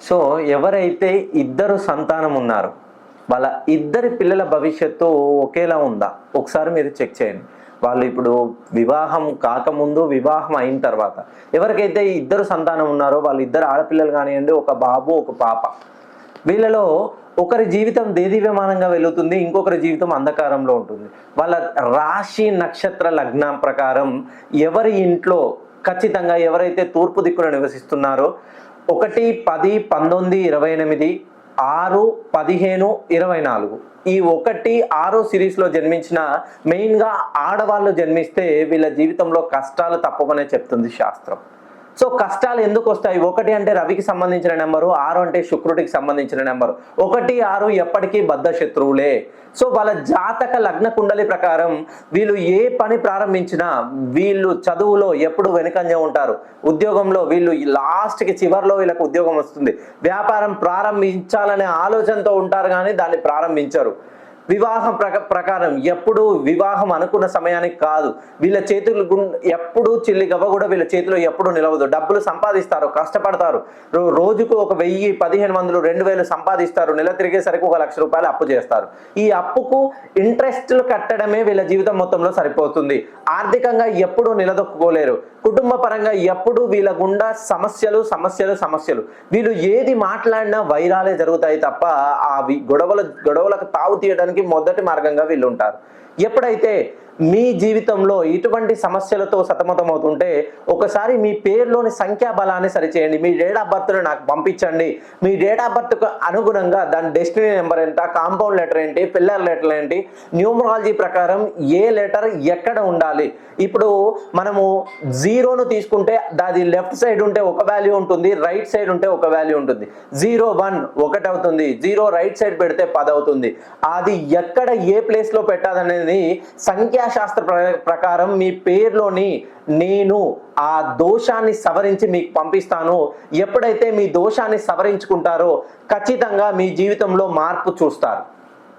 So ఎవరైతే ఇద్దరు సంతానం ఉన్నారో వాళ్ళ ఇద్దరి పిల్లల భవిష్యత్తు ఒకేలా ఉందా ఒకసారి మీరు చెక్ చేయండి. వాళ్ళు ఇప్పుడు వివాహం కాకముందు, వివాహం అయిన తర్వాత ఎవరికైతే ఇద్దరు సంతానం ఉన్నారో వాళ్ళ ఇద్దరు ఆడపిల్లలు కానివ్వండి, ఒక బాబు ఒక పాప, వీళ్ళలో ఒకరి జీవితం దేదీవ్యమానంగా వెళుతుంది, ఇంకొకరి జీవితం అంధకారంలో ఉంటుంది. వాళ్ళ రాశి నక్షత్ర లగ్నం ప్రకారం ఎవరి ఇంట్లో ఖచ్చితంగా ఎవరైతే తూర్పు దిక్కున నివసిస్తున్నారో 1, 10, 19, 28, 6, 15, 24 ఈ 1, 6 సిరీస్లో జన్మించిన మెయిన్గా ఆడవాళ్ళు జన్మిస్తే వీళ్ళ జీవితంలో కష్టాలు తప్పవనే చెప్తుంది శాస్త్రం. సో కష్టాలు ఎందుకు వస్తాయి? 1 అంటే రవికి సంబంధించిన నెంబరు, 6 అంటే శుక్రుడికి సంబంధించిన నెంబరు. 1, 6 ఎప్పటికీ బద్ధ శత్రువులే. సో వాళ్ళ జాతక లగ్న కుండలి ప్రకారం వీళ్ళు ఏ పని ప్రారంభించినా వీళ్ళు చదువులో ఎప్పుడు వెనుకంజ ఉంటారు, ఉద్యోగంలో వీళ్ళు లాస్ట్కి చివరిలో వీళ్ళకి ఉద్యోగం వస్తుంది, వ్యాపారం ప్రారంభించాలనే ఆలోచనతో ఉంటారు కానీ దాన్ని ప్రారంభించరు. వివాహం ప్రకారం ఎప్పుడు వివాహం అనుకున్న సమయానికి కాదు, వీళ్ళ చేతులు ఎప్పుడు చిల్లి గవ్వ కూడా వీళ్ళ చేతిలో ఎప్పుడు నిలవదు. డబ్బులు సంపాదిస్తారు, కష్టపడతారు, రోజుకు ఒక 1000, 1500, 2000 సంపాదిస్తారు, నెల తిరిగేసరికి 1 లక్ష రూపాయలు అప్పు చేస్తారు. ఈ అప్పుకు ఇంట్రెస్ట్లు కట్టడమే వీళ్ళ జీవితం మొత్తంలో సరిపోతుంది. ఆర్థికంగా ఎప్పుడు నిలదొక్కుకోలేరు, కుటుంబ పరంగా ఎప్పుడు వీళ్ళ గుండా సమస్యలు సమస్యలు సమస్యలు. వీళ్ళు ఏది మాట్లాడినా వైరాలే జరుగుతాయి తప్ప ఆ గొడవలకు తావు తీయడానికి మొదటి మార్గంగా వీళ్ళు ఉంటారు. ఎప్పుడైతే మీ జీవితంలో ఇటువంటి సమస్యలతో సతమతమవుతుంటే ఒకసారి మీ పేరులోని సంఖ్యాబలాన్ని సరిచేయండి. మీ డేట్ ఆఫ్ బర్త్ను నాకు పంపించండి. మీ డేట్ ఆఫ్ బర్త్కు అనుగుణంగా దాని డెస్టినీ నెంబర్ ఎంత, కాంపౌండ్ లెటర్ ఏంటి, పిల్లర్ లెటర్ ఏంటి, న్యూమరాలజీ ప్రకారం ఏ లెటర్ ఎక్కడ ఉండాలి. ఇప్పుడు మనము 0ను తీసుకుంటే దాని లెఫ్ట్ సైడ్ ఉంటే ఒక వాల్యూ ఉంటుంది, రైట్ సైడ్ ఉంటే ఒక వాల్యూ ఉంటుంది. 0, 1 1 అవుతుంది, 0 రైట్ సైడ్ పెడితే 10 అవుతుంది. అది ఎక్కడ ఏ ప్లేస్లో పెట్టాలనేది సంఖ్యాశాస్త్ర ప్రకారం మీ పేరులోని నేను ఆ దోషాన్ని సవరించి మీకు పంపిస్తాను. ఎప్పుడైతే మీ దోషాన్ని సవరించుకుంటారో ఖచ్చితంగా మీ జీవితంలో మార్పు చూస్తారు.